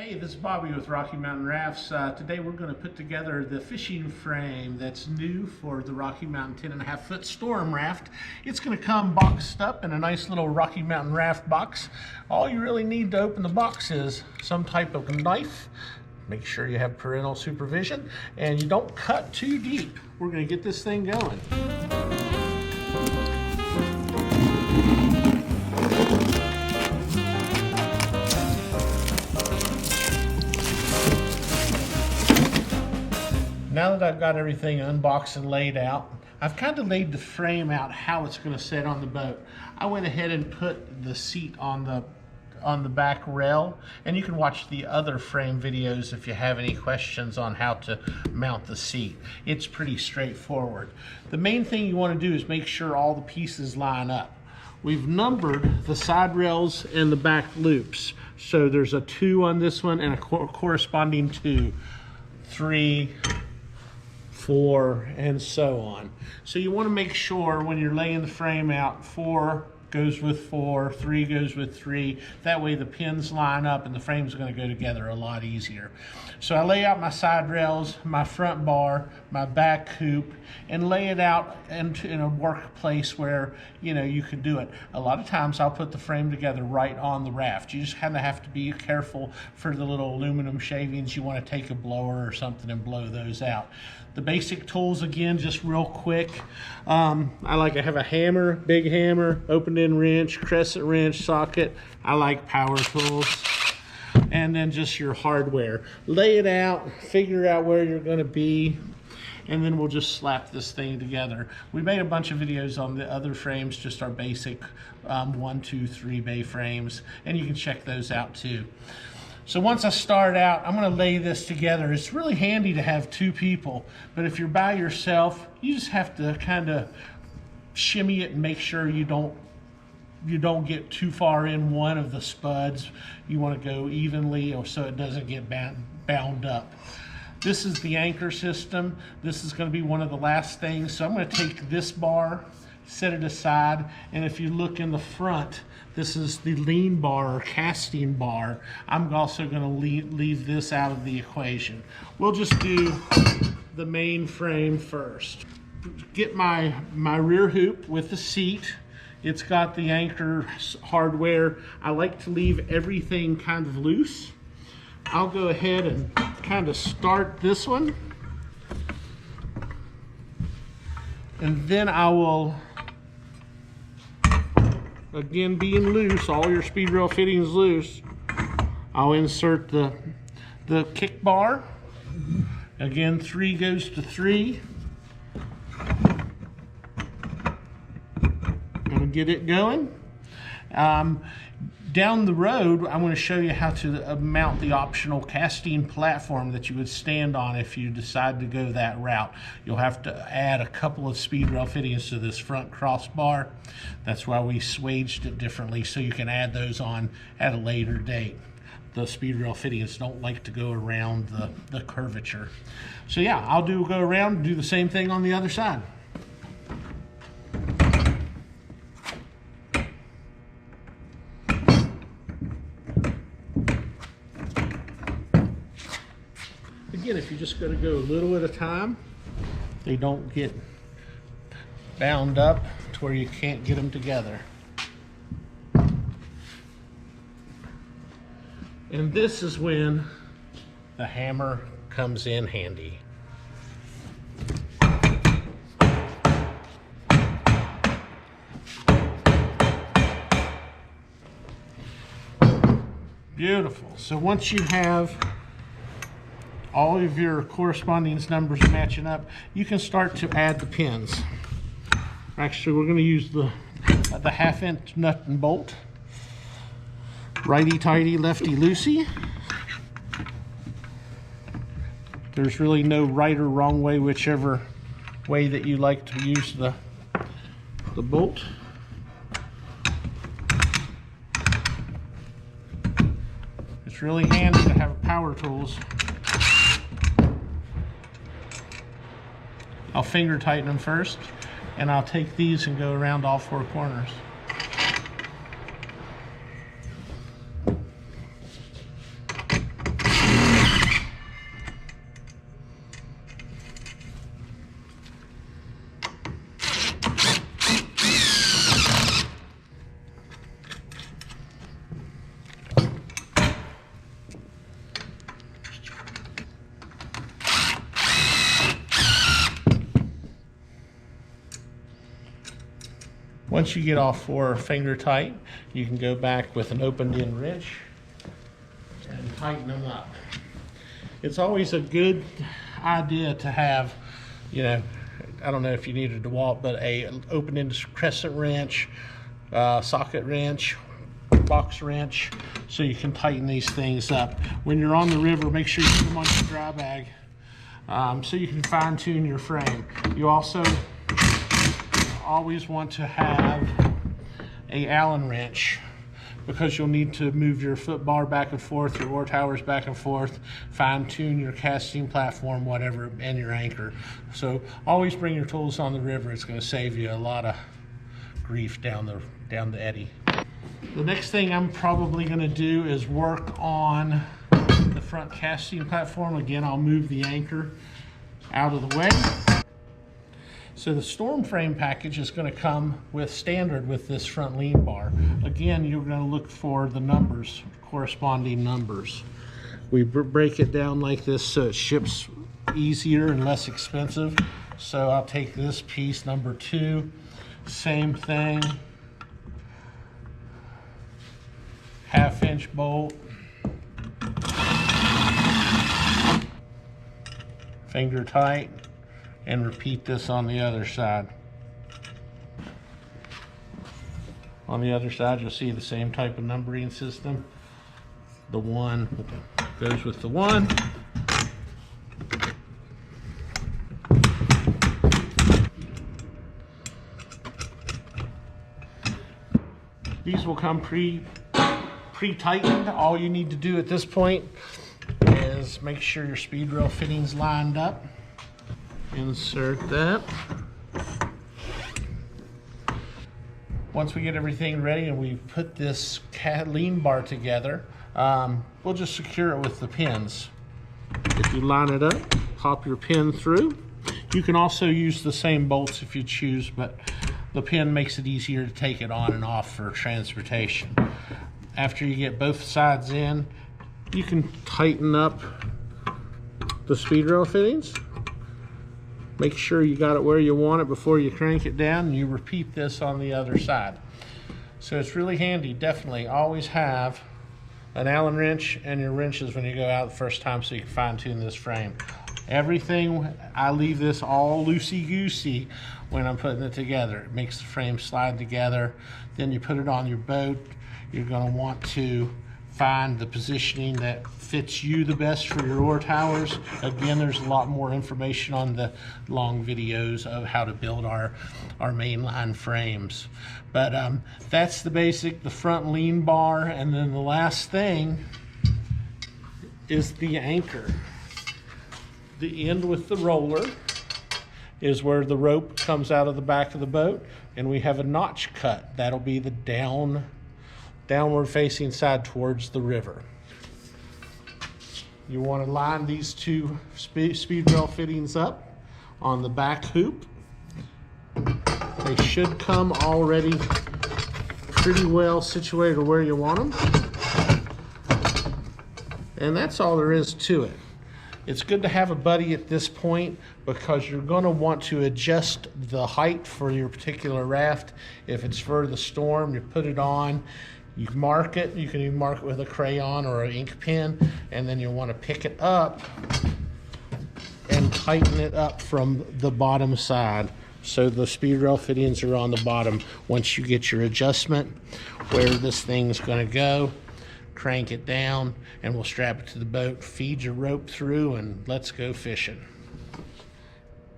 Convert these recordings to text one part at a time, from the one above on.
Hey, this is Bobby with Rocky Mountain Rafts. Today we're going to put together the fishing frame that's new for the Rocky Mountain 10.5 foot storm raft. It's going to come boxed up in a nice little Rocky Mountain raft box. All you really need to open the box is some type of knife. Make sure you have parental supervision and you don't cut too deep. We're going to get this thing going. Now that I've got everything unboxed and laid out, I've kind of laid the frame out how it's going to sit on the boat. I went ahead and put the seat on the back rail, and you can watch the other frame videos if you have any questions on how to mount the seat. It's pretty straightforward. The main thing you want to do is make sure all the pieces line up. We've numbered the side rails and the back loops. So there's a 2 on this one and a corresponding 2, 3, 4, and so on. So you want to make sure when you're laying the frame out, 4 goes with 4, 3 goes with 3. That way the pins line up and the frame's going to go together a lot easier. So I lay out my side rails, my front bar, my back hoop, and lay it out in a workplace where you can do it. A lot of times I'll put the frame together right on the raft. You just kind of have to be careful for the little aluminum shavings. You want to take a blower or something and blow those out. The basic tools, again, just real quick. I have a hammer, big hammer, open-end wrench, crescent wrench, socket. I like power tools. And then just your hardware. Lay it out, figure out where you're going to be, and then we'll just slap this thing together. We made a bunch of videos on the other frames, just our basic 1, 2, 3 bay frames, and you can check those out too. So once I start out, I'm going to lay this together. It's really handy to have 2 people, but if you're by yourself, you just have to kind of shimmy it and make sure you don't get too far in one of the spuds. You want to go evenly so it doesn't get bound up. This is the anchor system. This is going to be one of the last things. So I'm going to take this bar, set it aside, and if you look in the front, this is the lean bar or casting bar. I'm also going to leave this out of the equation. We'll just do the main frame first. Get my rear hoop with the seat. It's got the anchor hardware. I like to leave everything kind of loose. I'll go ahead and kind of start this one. And then I will, again being loose, all your speed rail fittings loose, I'll insert the kick bar. Again, 3 goes to 3. Get it going. Down the road, I'm going to show you how to mount the optional casting platform that you would stand on if you decide to go that route. You'll have to add a couple of speed rail fittings to this front crossbar. That's why we swaged it differently, so you can add those on at a later date. The speed rail fittings don't like to go around the curvature. So yeah, I'll go around and do the same thing on the other side. Again, if you're just going to go a little at a time, they don't get bound up to where you can't get them together. And this is when the hammer comes in handy. Beautiful. So once you have all of your corresponding numbers matching up, you can start to add the pins. Actually, we're going to use the 1/2" nut and bolt. Righty tighty, lefty loosey. There's really no right or wrong way, whichever way that you like to use the bolt. It's really handy to have power tools. I'll finger tighten them first, and I'll take these and go around all 4 corners. Once you get all 4 finger tight, you can go back with an opened-end wrench and tighten them up. It's always a good idea to have, you know, I don't know if you need a DeWalt, but a open-ended crescent wrench, socket wrench, box wrench, so you can tighten these things up. When you're on the river, make sure you put them on your dry bag so you can fine-tune your frame. You also always want to have a Allen wrench, because you'll need to move your foot bar back and forth, your oar towers back and forth, fine-tune your casting platform, whatever, and your anchor. So always bring your tools on the river. It's going to save you a lot of grief down the eddy. The next thing I'm probably going to do is work on the front casting platform. Again, I'll move the anchor out of the way. So the storm frame package is going to come with standard with this front lean bar. Again, you're going to look for the numbers, corresponding numbers. We break it down like this so it ships easier and less expensive. So I'll take this piece, number 2, same thing, 1/2-inch bolt, finger tight, and repeat this on the other side. On the other side, you'll see the same type of numbering system. The 1 goes with the 1. These will come pre-tightened. All you need to do at this point is make sure your speed rail fittings lined up. Insert that. Once we get everything ready and we put this lean bar together, we'll just secure it with the pins. If you line it up, pop your pin through. You can also use the same bolts if you choose, but the pin makes it easier to take it on and off for transportation. After you get both sides in, you can tighten up the speed rail fittings. Make sure you got it where you want it before you crank it down, and you repeat this on the other side. So it's really handy. Definitely always have an Allen wrench and your wrenches when you go out the first time so you can fine-tune this frame. Everything, I leave this all loosey-goosey when I'm putting it together. It makes the frame slide together. Then you put it on your boat. You're going to want to find the positioning that fits you the best for your oar towers. Again, there's a lot more information on the long videos of how to build our mainline frames. But that's the basic, the front lean bar. And then the last thing is the anchor. The end with the roller is where the rope comes out of the back of the boat, and we have a notch cut. That'll be the downward facing side towards the river. You want to line these 2 speed rail fittings up on the back hoop. They should come already pretty well situated where you want them. And that's all there is to it. It's good to have a buddy at this point because you're going to want to adjust the height for your particular raft. If it's for the storm, you put it on, you mark it. You can even mark it with a crayon or an ink pen, and then you'll want to pick it up and tighten it up from the bottom side. So the speed rail fittings are on the bottom. Once you get your adjustment where this thing's going to go, crank it down, and we'll strap it to the boat, feed your rope through, and let's go fishing.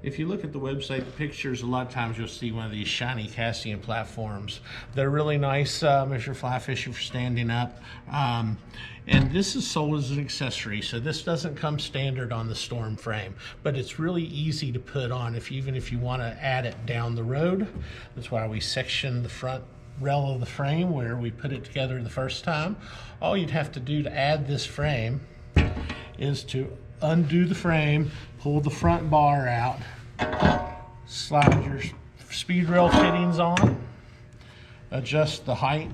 If you look at the website, the pictures, a lot of times you'll see one of these shiny casting platforms. They're really nice if you're fly fishing for standing up. And this is sold as an accessory, so this doesn't come standard on the storm frame, but it's really easy to put on even if you want to add it down the road. That's why we section the front rail of the frame where we put it together the first time. All you'd have to do to add this frame is to undo the frame, pull the front bar out, slide your speed rail fittings on, adjust the height,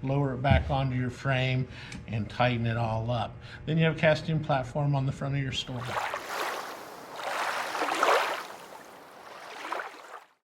lower it back onto your frame, and tighten it all up. Then you have a casting platform on the front of your store.